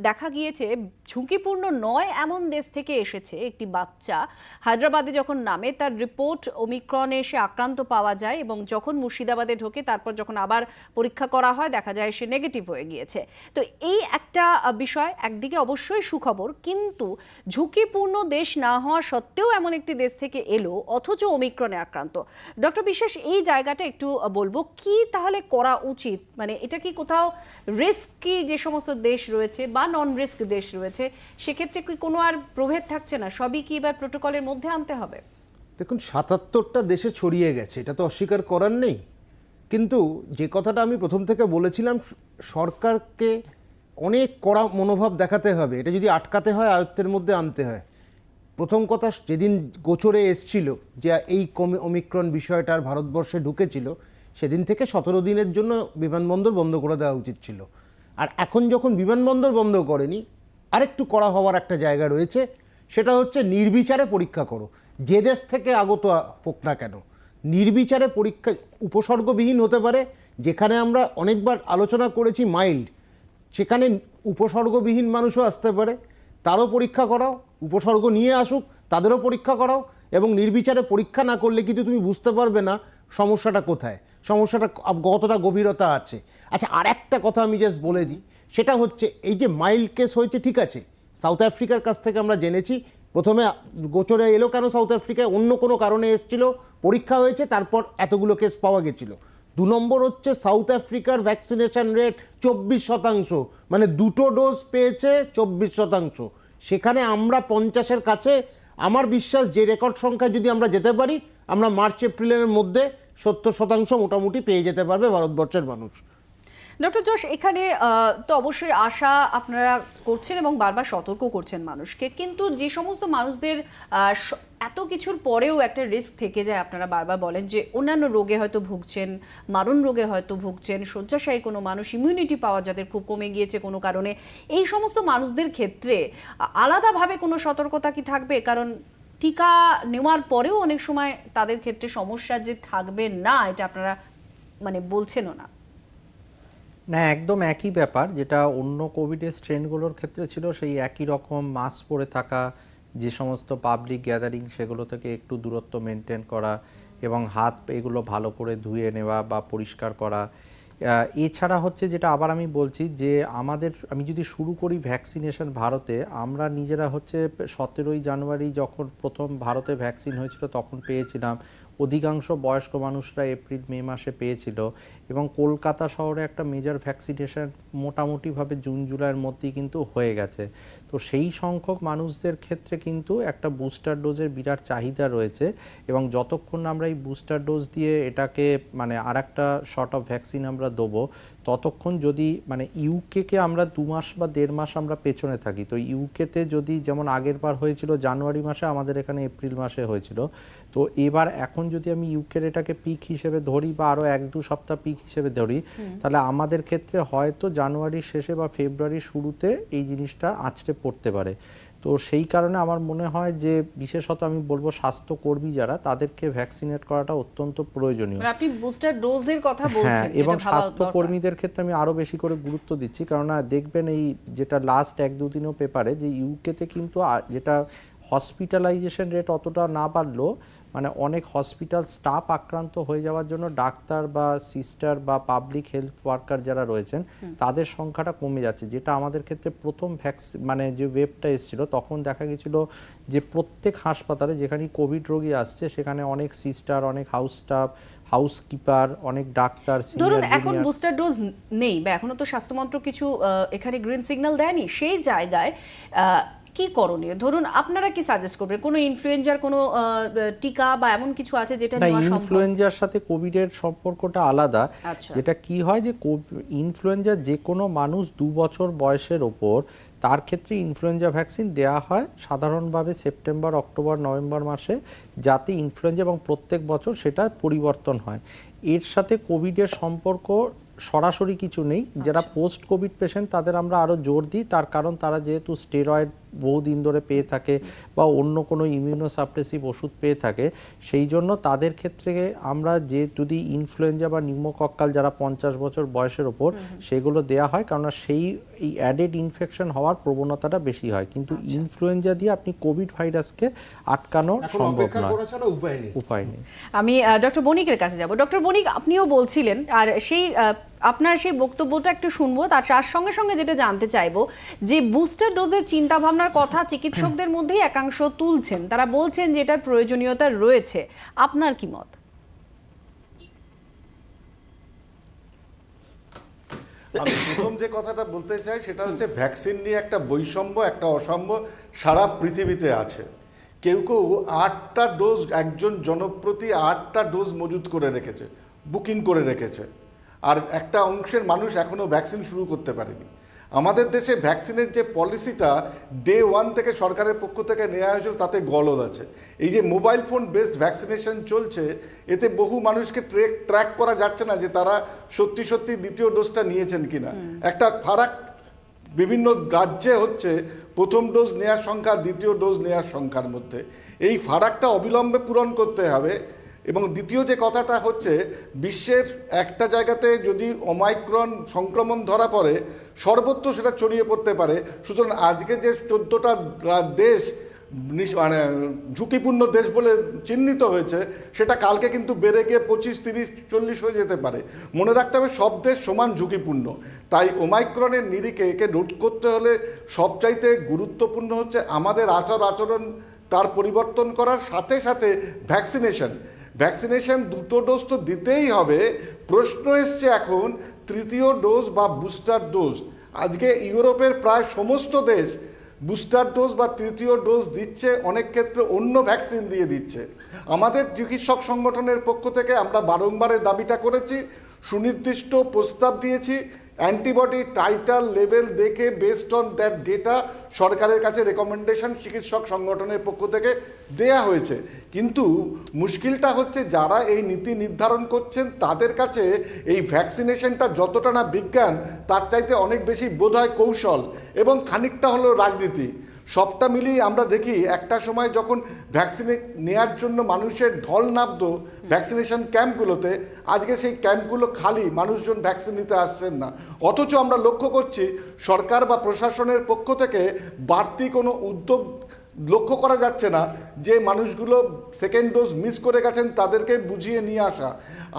দেখা গিয়েছে ঝুঁকিপূর্ণ নয় এমন দেশ থেকে এসেছে একটি বাচ্চা। হায়দ্রাবাদে যখন নামে তার রিপোর্ট ওমিক্রনে এসে আক্রান্ত পাওয়া যায় এবং যখন মুর্শিদাবাদে ঢোকে তারপর যখন আবার পরীক্ষা করা হয় দেখা যায় সে নেগেটিভ হয়ে গিয়েছে। তো এই একটা বিষয়, একদিকে অবশ্যই সুখবর, কিন্তু ঝুঁকিপূর্ণ দেশ না হওয়া সত্ত্বেও এমন একটি দেশ থেকে এলো অথচ ওমিক্রনে আক্রান্ত। ডক্টর বিশেষ, এই জায়গাটা একটু বলবো, কি তাহলে করা উচিত? মানে এটা কি কোথাও রিস্কি যে সমস্ত দেশ রয়েছে বা নন রিস্ক দেশ রয়েছে সেক্ষেত্রে কি কোনো আর প্রভেদ থাকছে না, সবই কি এবার প্রোটোকলের মধ্যে আনতে হবে? দেখুন, 77টা দেশে ছড়িয়ে গেছে, এটা তো অস্বীকার করার নেই। কিন্তু যে কথাটা আমি প্রথম থেকে বলেছিলাম, সরকারকে অনেক কড়া মনোভাব দেখাতে হবে। এটা যদি আটকাতে হয় আয়ত্তের মধ্যে আনতে হয়। প্রথম কথা, যেদিন গোচরে এসছিল যে এই ওমিক্রন বিষয়টার ভারতবর্ষে ঢুকেছিল, সেদিন থেকে 17 দিনের জন্য বিমানবন্দর বন্ধ করে দেওয়া উচিত ছিল। আর এখন যখন বিমানবন্দর বন্ধ করেনি, আরেকটু কড়া হওয়ার একটা জায়গা রয়েছে, সেটা হচ্ছে নির্বিচারে পরীক্ষা করো, যে দেশ থেকে আগত হোক না কেন। নির্বিচারে পরীক্ষা উপসর্গবিহীন হতে পারে, যেখানে আমরা অনেকবার আলোচনা করেছি মাইল্ড, সেখানে উপসর্গবিহীন মানুষও আসতে পারে, তারও পরীক্ষা করাও। উপসর্গ নিয়ে আসুক, তাদেরও পরীক্ষা করাও। এবং নির্বিচারে পরীক্ষা না করলে কিন্তু তুমি বুঝতে পারবে না সমস্যাটা কোথায়, সমস্যাটা কতটা গভীরতা আছে। আচ্ছা, আর একটা কথা আমি জাস্ট বলে দিই, সেটা হচ্ছে এই যে মাইল্ড কেস হয়েছে, ঠিক আছে, সাউথ আফ্রিকার কাছ থেকে আমরা জেনেছি। প্রথমে গোচরে এলো কেন সাউথ আফ্রিকায়? অন্য কোনো কারণে এসেছিল, পরীক্ষা হয়েছে, তারপর এতগুলো কেস পাওয়া গেছিলো। 2 নম্বর হচ্ছে সাউথ আফ্রিকার ভ্যাকসিনেশন রেট 24%, মানে 2টো ডোজ পেয়েছে 24%। সেখানে আমরা 50-এর কাছে। আমার বিশ্বাস যে রেকর্ড সংখ্যায় যদি আমরা যেতে পারি, আমরা মার্চ এপ্রিলের মধ্যে 70% মোটামুটি পেয়ে যেতে পারবে ভারতবর্ষের মানুষ। ডক্টর যশ, এখানে তো অবশ্যই আশা আপনারা করছেন এবং বারবার সতর্ক করছেন মানুষকে, কিন্তু যে সমস্ত মানুষদের এত কিছুর পরেও একটা রিস্ক থেকে যায়, আপনারা বারবার বলেন যে অন্যান্য রোগে হয়তো ভুগছেন, মারণ রোগে হয়তো ভুগছেন, শয্যাশায়ী কোনো মানুষ, ইমিউনিটি পাওয়ার যাদের খুব কমে গিয়েছে কোনো কারণে, এই সমস্ত মানুষদের ক্ষেত্রে আলাদাভাবে কোনো সতর্কতা কি থাকবে? কারণ টিকা নেওয়ার পরেও অনেক সময় তাদের ক্ষেত্রে সমস্যা যে থাকবে না, এটা আপনারা মানে বলছেনও না। না, একদম একই ব্যাপার যেটা অন্য কোভিডের স্ট্রেনগুলোর ক্ষেত্রে ছিল, সেই একই রকম মাস্ক পরে থাকা, যে সমস্ত পাবলিক গ্যাদারিং সেগুলো থেকে একটু দূরত্ব মেনটেন করা এবং হাত এগুলো ভালো করে ধুয়ে নেওয়া বা পরিষ্কার করা। এছাড়া হচ্ছে যেটা আবার আমি বলছি যে আমি যদি শুরু করি ভ্যাকসিনেশন ভারতে, আমরা নিজেরা হচ্ছে 17ই জানুয়ারি যখন প্রথম ভারতে ভ্যাকসিন হয়েছিল তখন পেয়েছিলাম, অধিকাংশ বয়স্ক মানুষরা এপ্রিল মে মাসে পেয়েছিল, এবং কলকাতা শহরে একটা মেজর ভ্যাকসিনেশন মোটামুটিভাবে জুন জুলাইয়ের মধ্যেই কিন্তু হয়ে গেছে। তো সেই সংখ্যক মানুষদের ক্ষেত্রে কিন্তু একটা বুস্টার ডোজের বিরাট চাহিদা রয়েছে, এবং যতক্ষণ আমরা এই বুস্টার ডোজ দিয়ে এটাকে মানে আর একটা শর্ট অফ ভ্যাকসিন আমরা দেবো, ততক্ষণ যদি মানে ইউকেকে আমরা 2 মাস বা 1.5 মাস আমরা পেছনে থাকি, তো ইউকেতে যদি যেমন আগের বার হয়েছিল জানুয়ারি মাসে, আমাদের এখানে এপ্রিল মাসে হয়েছিল, তো এবার এখন যদি আমি ইউকের এটাকে পিক হিসেবে ধরি বা আরও 1-2 সপ্তাহ পিক হিসেবে ধরি, তাহলে আমাদের ক্ষেত্রে হয়তো জানুয়ারির শেষে বা ফেব্রুয়ারির শুরুতে এই জিনিসটা আছড়ে পড়তে পারে। তো সেই কারণে আমার মনে হয় যে বিশেষত আমি বলবো স্বাস্থ্যকর্মী যারা, তাদেরকে ভ্যাকসিনেট করাটা অত্যন্ত প্রয়োজনীয়। আপনি বুস্টার ডোজের কথা হ্যাঁ, বলছেন, এবং এটা ভাবা স্বাস্থ্যকর্মীদের ক্ষেত্রে আমি আরো বেশি করে গুরুত্ব দিচ্ছি, কারণ দেখবেন এই যেটা লাস্ট 1-2 দিনও পেপারে যে ইউকেতে কিন্তু যেটা হসপিটালাইজেশন রেট অতটা না বাড়লেও মানে অনেক হসপিটাল স্টাফ আক্রান্ত হয়ে যাওয়ার জন্য ডাক্তার বা সিস্টার বা পাবলিক হেলথ ওয়ার্কার যারা রয়েছেন তাদের সংখ্যাটা কমে যাচ্ছে, যেটা আমাদের ক্ষেত্রে প্রথম মানে যে ওয়েবটা এসেছিল তখন দেখা গেছিল যে প্রত্যেক হাসপাতালে যেখানে কোভিড রোগী আসছে সেখানে অনেক সিস্টার, অনেক হাউস স্টাফ, হাউসকিপার, অনেক ডাক্তার, ধরুন এখন বুস্টার ডোজ নেই বা এখনো তো স্বাস্থ্যমন্ত্রক কিছু এখানে গ্রিন সিগন্যাল দেয়নি, সেই জায়গায় কি করণীয়? ধরুন আপনারা কি সাজেস্ট করবেন? কোনো ইনফ্লুয়েঞ্জার কোনো টিকা বা এমন কিছু আছে যেটা নেওয়া সম্ভব? ইনফ্লুয়েঞ্জার সাথে কোভিডের সম্পর্কটা আলাদা। যেটা কি হয় যে ইনফ্লুয়েঞ্জা যে কোনো মানুষ 2 বছর বয়সের ওপর, তার ক্ষেত্রে ইনফ্লুয়েঞ্জা ভ্যাকসিন দেওয়া হয় সাধারণভাবে সেপ্টেম্বর, অক্টোবর, নভেম্বর মাসে, যাতে ইনফ্লুয়েঞ্জা এবং প্রত্যেক বছর সেটা পরিবর্তন হয়। এর সাথে কোভিডের সম্পর্ক সরাসরি কিছু নেই। যারা পোস্ট কোভিড পেশেন্ট তাদের আমরা আরও জোর দিই, তার কারণ তারা যেহেতু স্টেরয়েড বহুদিন ধরে পেয়ে থাকে বা অন্য কোনো ইমিউনোসাপ্রেসিভ ওষুধ পেয়ে থাকে, সেই জন্য তাদের ক্ষেত্রে আমরা যে যদি ইনফ্লুয়েঞ্জা বা নিউমোকক্কাল যারা 50 বছর বয়সের ওপর, সেগুলো দেয়া হয়, কারণ এই অ্যাডেড ইনফেকশন হওয়ার প্রবণতাটা বেশি হয়। কিন্তু ইনফ্লুয়েঞ্জা দিয়ে আপনি কোভিড ভাইরাসকে আটকানো সম্ভব নয়, উপায় নেই। আমি ডক্টর বণিকের কাছে যাব। ডক্টর বণিক, আপনিও বলছিলেন, আর সেই আপনার সেই বক্তব্যটা একটু শুনবো, তার সঙ্গে সঙ্গে যেটা জানতে চাইবো যে বুস্টার ডোজের চিন্তা ভাবনার কথা চিকিৎসকদের মধ্যেই একাংশ তুলছেন, তারা বলছেন যে এটার প্রয়োজনীয়তা রয়েছে। আপনার কি মত? আমি প্রথম যে কথাটা বলতে চাই সেটা হচ্ছে ভ্যাকসিন নিয়ে একটা বৈষম্য, একটা অসাম্য সারা পৃথিবীতে আছে। কেউ কেউ 8টা ডোজ, একজন জনপ্রতি 8টা ডোজ মজুত করে রেখেছে, বুকিং করে রেখেছে, আর একটা অংশের মানুষ এখনো ভ্যাকসিন শুরু করতে পারেনি। আমাদের দেশে ভ্যাকসিনের যে পলিসিটা ডে 1 থেকে সরকারের পক্ষ থেকে নেওয়া হয়েছিল তাতে গলদ আছে। এই যে মোবাইল ফোন বেসড ভ্যাকসিনেশন চলছে, এতে বহু মানুষকে ট্র্যাক করা যাচ্ছে না যে তারা সত্যি সত্যি দ্বিতীয় ডোজটা নিয়েছেন কিনা। একটা ফারাক বিভিন্ন রাজ্যে হচ্ছে প্রথম ডোজ নেওয়ার সংখ্যা দ্বিতীয় ডোজ নেওয়ার সংখ্যার মধ্যে। এই ফারাকটা অবিলম্বে পূরণ করতে হবে। এবং দ্বিতীয় যে কথাটা হচ্ছে, বিশ্বের একটা জায়গাতে যদি ওমাইক্রন সংক্রমণ ধরা পড়ে, সর্বত্র সেটা ছড়িয়ে পড়তে পারে। সুতরাং আজকে যে 14টা দেশ মানে ঝুঁকিপূর্ণ দেশ বলে চিহ্নিত হয়েছে, সেটা কালকে কিন্তু বেড়ে গিয়ে 25, 30, 40 হয়ে যেতে পারে। মনে রাখতে হবে সব দেশ সমান ঝুঁকিপূর্ণ। তাই ওমাইক্রনের নিরিখে একে রোধ করতে হলে সবচাইতে গুরুত্বপূর্ণ হচ্ছে আমাদের আচরণ তার পরিবর্তন করার সাথে সাথে ভ্যাকসিনেশন 2টো ডোজ তো দিতেই হবে। প্রশ্ন এসছে এখন তৃতীয় ডোজ বা বুস্টার ডোজ। আজকে ইউরোপের প্রায় সমস্ত দেশ বুস্টার ডোজ বা তৃতীয় ডোজ দিচ্ছে, অনেক ক্ষেত্রে অন্য ভ্যাকসিন দিয়ে দিচ্ছে। আমাদের চিকিৎসক সংগঠনের পক্ষ থেকে আমরা বারংবার দাবিটা করেছি, সুনির্দিষ্ট প্রস্তাব দিয়েছি, অ্যান্টিবডি টাইটার লেভেল দেখে বেসড অন দ্যাট ডেটা সরকারের কাছে রেকমেন্ডেশন চিকিৎসক সংগঠনের পক্ষ থেকে দেয়া হয়েছে। কিন্তু মুশকিলটা হচ্ছে যারা এই নীতি নির্ধারণ করছেন তাদের কাছে এই ভ্যাকসিনেশনটা যতটা না বিজ্ঞান, তার চাইতে অনেক বেশি বোধহয় কৌশল এবং খানিকটা হলো রাজনীতি। সবটা মিলিয়ে আমরা দেখি একটা সময় যখন ভ্যাকসিনে নেয়ার জন্য মানুষের ঢল নামতো ভ্যাকসিনেশন ক্যাম্পগুলোতে, আজকে সেই ক্যাম্পগুলো খালি, মানুষজন ভ্যাকসিন নিতে আসছেন না। অথচ আমরা লক্ষ্য করছি সরকার বা প্রশাসনের পক্ষ থেকে বাড়তি কোনো উদ্যোগ লক্ষ্য করা যাচ্ছে না যে মানুষগুলো সেকেন্ড ডোজ মিস করে গেছেন তাদেরকে বুঝিয়ে নিয়ে আসা।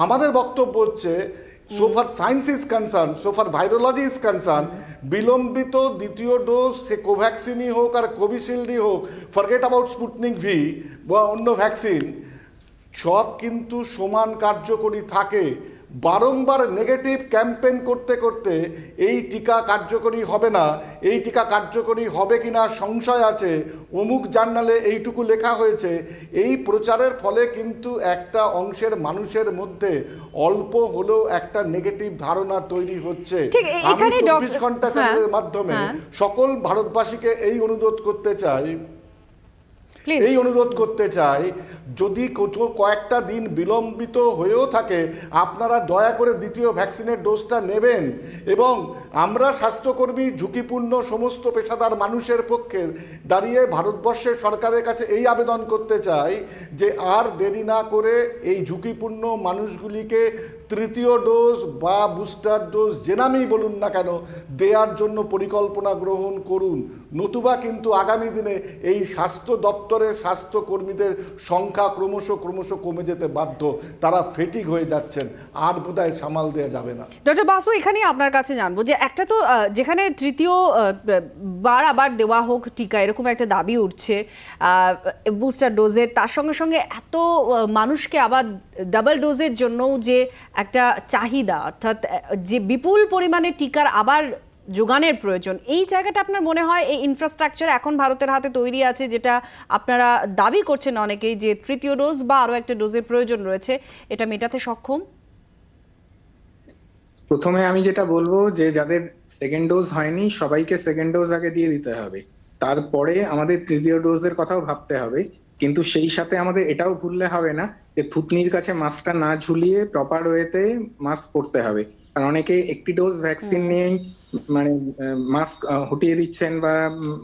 আমাদের বক্তব্য হচ্ছে so far science is concerned, so far virology is concerned, বিলম্বিত দ্বিতীয় ডোজ সে কোভ্যাক্সিনই হোক আর কোভিশিল্ডই হোক, ফরগেট অ্যাবাউট স্পুটনিক ভি বা অন্য ভ্যাকসিন, সব কিন্তু সমান কার্যকরী থাকে। বারংবার নেগেটিভ ক্যাম্পেইন করতে করতে এই টিকা কার্যকরী হবে না, এই টিকা কার্যকরী হবে কিনা সংশয় আছে, অমুক জার্নালে এইটুকু লেখা হয়েছে, এই প্রচারের ফলে কিন্তু একটা অংশের মানুষের মধ্যে অল্প হলেও একটা নেগেটিভ ধারণা তৈরি হচ্ছে। আমি 24 ঘন্টা চ্যানেলের মাধ্যমে সকল ভারতবাসীকে এই অনুরোধ করতে চাই যদি কয়েকটা দিন বিলম্বিত হয়েও থাকে আপনারা দয়া করে দ্বিতীয় ভ্যাকসিনের ডোজটা নেবেন। এবং আমরা স্বাস্থ্যকর্মী ঝুঁকিপূর্ণ সমস্ত পেশাদার মানুষের পক্ষে দাঁড়িয়ে ভারতবর্ষের সরকারের কাছে এই আবেদন করতে চাই যে আর দেরি না করে এই ঝুঁকিপূর্ণ মানুষগুলিকে তৃতীয় ডোজ বা বুস্টার ডোজ যে নামেই বলুন না কেন দেওয়ার জন্য পরিকল্পনা গ্রহণ করুন। নতুবা কিন্তু আগামী দিনে এই স্বাস্থ্য দপ্তরের স্বাস্থ্যকর্মীদের সংখ্যা ক্রমশ কমে যেতে বাধ্য, তারা ফেটিক হয়ে যাচ্ছেন, আর বোধহয় সামাল দেওয়া যাবে না। ডক্টর বাসু, এখানে আপনার কাছে জানবো যে একটা তো যেখানে তৃতীয় বার আবার দেওয়া হোক টিকা এরকম একটা দাবি উঠছে বুস্টার ডোজের, তার সঙ্গে সঙ্গে এত মানুষকে আবার ডাবল ডোজের জন্য যে একটা চাহিদা, অর্থাৎ যে বিপুল পরিমাণে টিকার আবার যোগানের প্রয়োজন, এই জায়গাটা আপনার মনে হয় এই ইনফ্রাস্ট্রাকচার এখন ভারতের হাতে তৈরি আছে, যেটা আপনারা দাবি করছেন অনেকেই যে তৃতীয় ডোজ বা আরও একটা ডোজের প্রয়োজন রয়েছে, এটা মেটাতে সক্ষম? প্রথমে আমি যেটা বলবো যে যাদের সেকেন্ড ডোজ হয়নি সবাইকে সেকেন্ড ডোজ আগে দিয়ে দিতে হবে, তারপরে আমাদের তৃতীয় ডোজের কথাও ভাবতে হবে। কিন্তু সেই সাথে আমাদের এটাও ভুললে হবে না যে থুতনির কাছে মাস্কটা না ঝুলিয়ে প্রপার ওয়েতে মাস্ক পরতে হবে। কারণ অনেকে একটি ডোজ ভ্যাকসিন নিয়েই মানে মাস্ক হটিয়ে দিচ্ছেন বা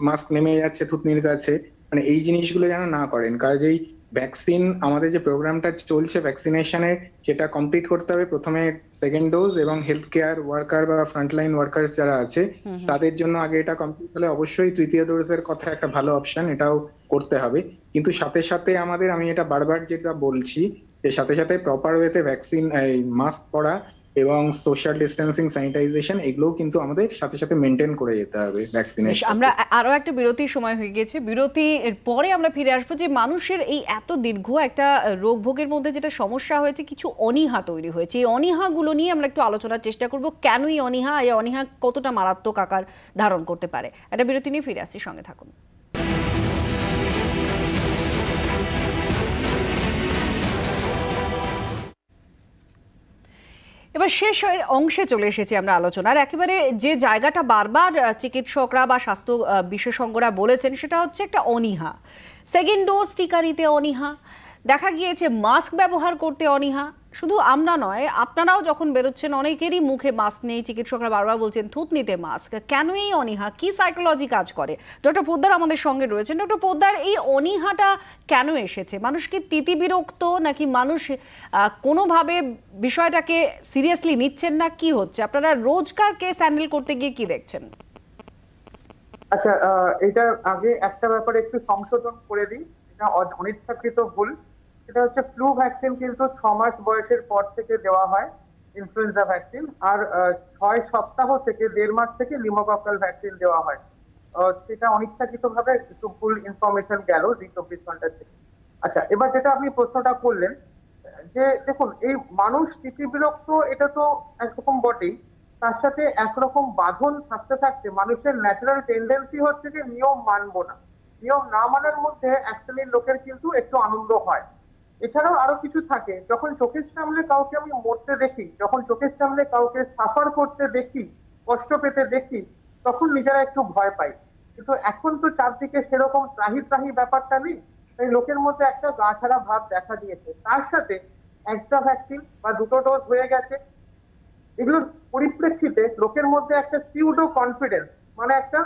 মাস্ক নেমে যাচ্ছে থুতনির কাছে, মানে এই জিনিসগুলো যেন না করেন। কাজেই ভ্যাকসিন আমাদের যে প্রোগ্রামটা চলছে ভ্যাকসিনেশনের সেটা কমপ্লিট করতে হবে। প্রথমে সেকেন্ড ডোজ এবং হেলথ কেয়ার ওয়ার্কার বা ফ্রন্টলাইন ওয়ার্কার্স যারা আছে তাদের জন্য আগে এটা কমপ্লিট হলে অবশ্যই তৃতীয় ডোজের কথা একটা ভালো অপশন, এটাও করতে হবে। কিন্তু সাথে সাথে আমাদের, আমি এটা বারবার যেটা বলছি, যে সাথে সাথে প্রপার ওয়েতে ভ্যাকসিন মাস্ক পরা এবং সোশ্যাল ডিস্টেন্সিং স্যানিটাইজেশন এগুলোও কিন্তু আমাদের সাথে সাথে মেনটেন করে যেতে হবে ভ্যাকসিনেশন। আমরা আরো একটা বিরতির সময় হয়ে গেছে, বিরতির পরে আমরা ফিরে আসবো যে মানুষের এই এত দীর্ঘ একটা রোগ ভোগের মধ্যে যেটা সমস্যা হয়েছে, কিছু অনীহা তৈরি হয়েছে, এই অনীহাগুলো নিয়ে আমরা একটু আলোচনার চেষ্টা করব। কেন এই অনীহা কতটা মারাত্মক আকার ধারণ করতে পারে। একটা বিরতি নিয়ে ফিরে আসছি, সঙ্গে থাকুন। এবার শেষ অংশে চলে এসেছি আমরা আলোচনার। একেবারে যে জায়গাটা বারবার চিকিৎসকরা বা স্বাস্থ্য বিশেষজ্ঞরা বলেছেন সেটা হচ্ছে একটা অনীহা। সেকেন্ড ডোজ টিকা নিতে অনীহা, দেখা গিয়েছে মাস্ক ব্যবহার করতে অনীহা। শুধু আমরা নয়, আপনারাও যখন বেরোচ্ছেন অনেকেরই মুখে মাস্ক নেই, চিকিৎসকরা বারবার বলছেন থুতনিতে মাস্ক। কেন এই অনীহা, কি সাইকোলজি কাজ করে? ডক্টর পোদ্দার আমাদের সঙ্গে রয়েছেন। ডক্টর পোদ্দার, এই অনীহাটা কেন এসেছে? মানুষ কি তিতিবিরক্ত, নাকি মানুষ কোনোভাবে বিষয়টাকে সিরিয়াসলি নিচ্ছেন না, কি হচ্ছে? আপনারা রোজকার কেস হ্যান্ডেল করতে গিয়ে কি দেখছেন? আচ্ছা, এটার আগে একটা ব্যাপারে একটু সংশোধন করে দিই, এটা অনিচ্ছাকৃত ভুল। সেটা হচ্ছে ফ্লু ভ্যাকসিন কিন্তু 6 মাস বয়সের পর থেকে দেওয়া হয় ইনফ্লুয়েঞ্জা ভ্যাকসিন, আর 6 সপ্তাহ থেকে 1.5 মাস থেকে নিউমোকক্কাল ভ্যাকসিন দেওয়া হয়। সেটা অনিচ্ছাকৃতভাবে একটু ভুল ইনফরমেশন গেল 24 ঘন্টা থেকে। আচ্ছা, এবার যেটা আপনি প্রশ্নটা করলেন যে দেখুন, এই মানুষ তিতিবিরক্ত, এটা তো একরকম বটেই, তার সাথে একরকম বাঁধন থাকতে থাকতে মানুষের ন্যাচারাল টেন্ডেন্সি হচ্ছে যে নিয়ম মানবো না। নিয়ম না মানার মধ্যে এক শ্রেণীর লোকের কিন্তু একটু আনন্দ হয়। এছাড়াও আরো কিছু থাকে, যখন চোখের সামনে কাউকে আমি মরতে দেখি, যখন চোখের সামনে কাউকে সাফার করতে দেখি, কষ্ট পেতে দেখি, তখন নিজেরা একটু ভয় পাই। কিন্তু এখন তো চারদিকে সেরকম ত্রাহি ব্যাপারটা নেই, তাই লোকের মধ্যে একটা গা ছাড়া ভাব দেখা দিয়েছে। তার সাথে একটা ভ্যাকসিন বা 2টো ডোজ হয়ে গেছে, এগুলোর পরিপ্রেক্ষিতে লোকের মধ্যে একটা সিউডো কনফিডেন্স, মানে একটা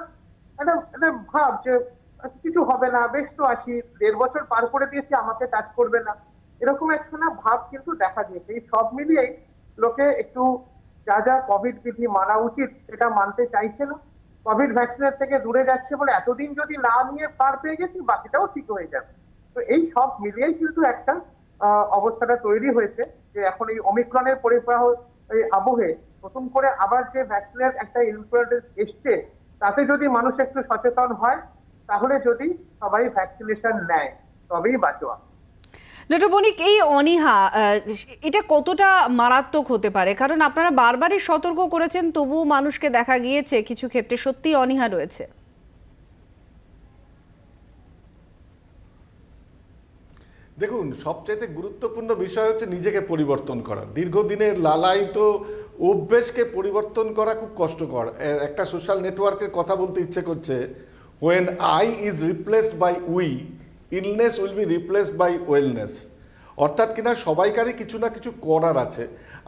ভাব যে কিছু হবে না, বেশ তো আসি, 1.5 বছর পার করে দিয়েছি, আমাকে টাচ করবে না, এরকম একখানা ভাব কিন্তু দেখা দিয়েছে। এই সব মিলিয়েই লোকে একটু যা যা কোভিড বিধি মানা উচিত সেটা মানতে চাইছে না। কোভিড ভ্যাকসিনের থেকে দূরে যাচ্ছে বলে এতদিন যদি না নিয়ে পার পেয়ে গেছি, বাকিটাও ঠিক হয়ে যাবে। তো এই সব মিলিয়েই কিন্তু একটা অবস্থাটা তৈরি হয়েছে যে এখন এই ওমিক্রনের পরিবাহ এই আবহে নতুন করে আবার যে ভ্যাকসিনের একটা ইনফ্লুয়েন্স এসছে, তাতে যদি মানুষ একটু সচেতন হয়, তাহলে যদি সবাই ভ্যাকসিনেশন নেয়, তবেই বাঁচোয়া। ডক্টর বণিক, এই অনীহা এটা কতটা মারাত্মক হতে পারে? কারণ আপনারা বারবারই সতর্ক করেছেন, তবুও মানুষকে দেখা গিয়েছে কিছু ক্ষেত্রে সত্যি অনীহা রয়েছে। দেখুন, সবচাইতে গুরুত্বপূর্ণ বিষয় হচ্ছে নিজেকে পরিবর্তন করা। দীর্ঘদিনের লালায়িত অভ্যেসকে পরিবর্তন করা খুব কষ্টকর। একটা সোশ্যাল নেটওয়ার্কের কথা বলতে ইচ্ছে করছে, when I is replaced by we, illness will be replaced by wellness। অর্থাৎ কিনা সবাইকারই কিছু না কিছু করার আছে।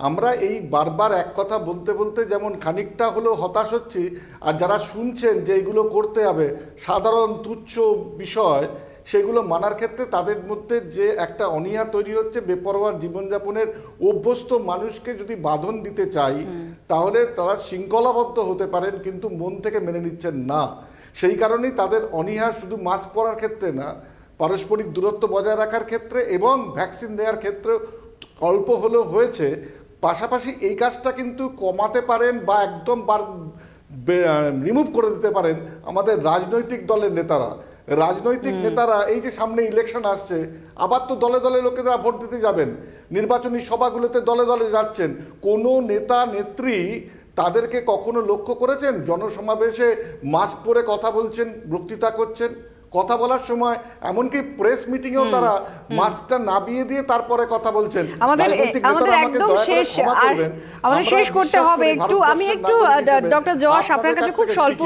আমরা এই বারবার এক কথা বলতে বলতে যেমন খানিকটা হলেও হতাশ হচ্ছি, আর যারা শুনছেন যে এইগুলো করতে হবে সাধারণ তুচ্ছ বিষয়, সেগুলো মানার ক্ষেত্রে তাদের মধ্যে যে একটা অনীহা তৈরি হচ্ছে। বেপরোয়া জীবনযাপনের অভ্যস্ত মানুষকে যদি বাঁধন দিতে চাই, তাহলে তারা শৃঙ্খলাবদ্ধ হতে পারেন, কিন্তু মন থেকে মেনে নিচ্ছেন না। সেই কারণেই তাদের অনীহা শুধু মাস্ক পরার ক্ষেত্রে না, পারস্পরিক দূরত্ব বজায় রাখার ক্ষেত্রে এবং ভ্যাকসিন নেওয়ার ক্ষেত্রে অল্প হলেও হয়েছে। পাশাপাশি এই কাজটা কিন্তু কমাতে পারেন বা একদম রিমুভ করে দিতে পারেন আমাদের রাজনৈতিক দলের নেতারা। রাজনৈতিক নেতারা এই যে সামনে ইলেকশন আসছে, আবার তো দলে দলে লোকেরা ভোট দিতে যাবেন, নির্বাচনী সভাগুলোতে দলে দলে যাচ্ছেন। কোনো নেতা নেত্রী তাদেরকে কখনো লক্ষ্য করেছেন জনসমাবেশে মাস্ক পরে কথা বলছেন, বক্তৃতা করছেন? কথা বলার সময় এমনকি প্রেস মিটিংয়েও তারা মাস্কটা নামিয়ে দিয়ে তারপরে কথা বলছেন। আমাদের একদম শেষ, আর আমাদের শেষ করতে হবে। আমি একটু ডক্টর যশ আপনার কাছে খুব স্বল্প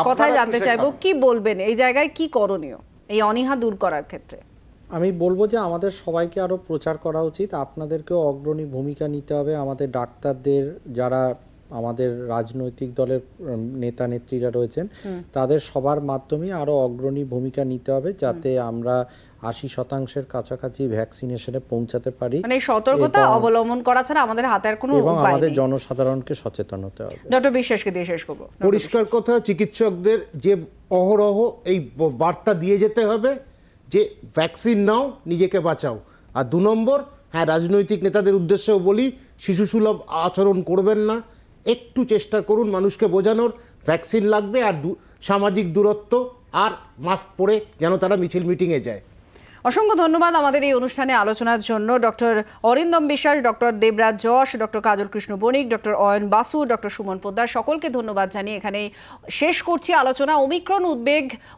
কথায় জানতে চাইবো, কি বলবেন এই জায়গায়, কি করণীয় এই অনীহা দূর করার ক্ষেত্রে? আমি বলবো যে আমাদের সবাইকে আরো প্রচার করা উচিত, আপনাদেরকেও অগ্রণী ভূমিকা নিতে হবে। আমাদের ডাক্তারদের, যারা আমাদের রাজনৈতিক দলের নেতা নেত্রীরা রয়েছেন, তাদের সবার মাধ্যমে আরো অগ্রণী ভূমিকা নিতে হবে, যাতে আমরা 80% কাছাকাছি ভ্যাকসিনেশনে পৌঁছাতে পারি। মানে সতর্কতা অবলম্বন করা ছাড়া আমাদের হাতে আর কোনো উপায় নেই, এবং আমাদের জনসাধারণকে সচেতন হতে হবে। ডক্টর বিশ্বাসকে দিয়ে শেষ করব। পরিষ্কার কথা, চিকিৎসকদের যে অহরহ এই বার্তা দিয়ে যেতে হবে যে ভ্যাকসিন নাও, নিজেকে বাঁচাও। আর 2 নম্বর, হ্যাঁ, রাজনৈতিক নেতাদের উদ্দেশ্যেও বলি, শিশুসুলভ আচরণ করবেন না। একটু চেষ্টা করুন মানুষকে বোঝানোর ভ্যাকসিন লাগবে, আর সামাজিক দূরত্ব আর মাস্ক পরে যেন তারা মিছিল মিটিংয়ে যায়। অসংখ্য ধন্যবাদ আমাদের এই অনুষ্ঠানে আলোচনার জন্য ডক্টর অরিন্দম বিশ্বাস, ডক্টর দেবরাজ যশ, ডক্টর কাজল কৃষ্ণ বণিক, ডক্টর অয়ন বাসু, ডক্টর সুমন পোদ্দার, সকলকে ধন্যবাদ জানিয়ে এখানে শেষ করছি আলোচনা। ওমিক্রন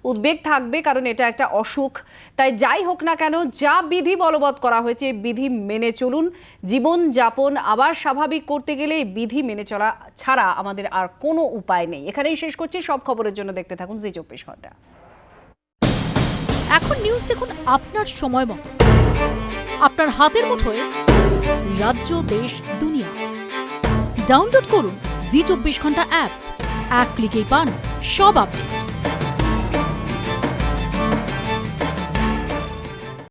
উদ্বেগ থাকবে, কারণ এটা একটা অসুখ। তাই যাই হোক না কেন, যা বিধি বলবৎ করা হয়েছে বিধি মেনে চলুন। জীবনযাপন আবার স্বাভাবিক করতে গেলে এই বিধি মেনে চলা ছাড়া আমাদের আর কোনো উপায় নেই। এখানেই শেষ করছি। সব খবরের জন্য দেখতে থাকুন জি 24 ঘন্টা। এখন নিউজ দেখুন আপনার সময় মতো, আপনার হাতের মুঠোয়, রাজ্য, দেশ, দুনিয়া। ডাউনলোড করুন জি 24 ঘন্টা অ্যাপ। এক ক্লিকেই পান সব আপডেট।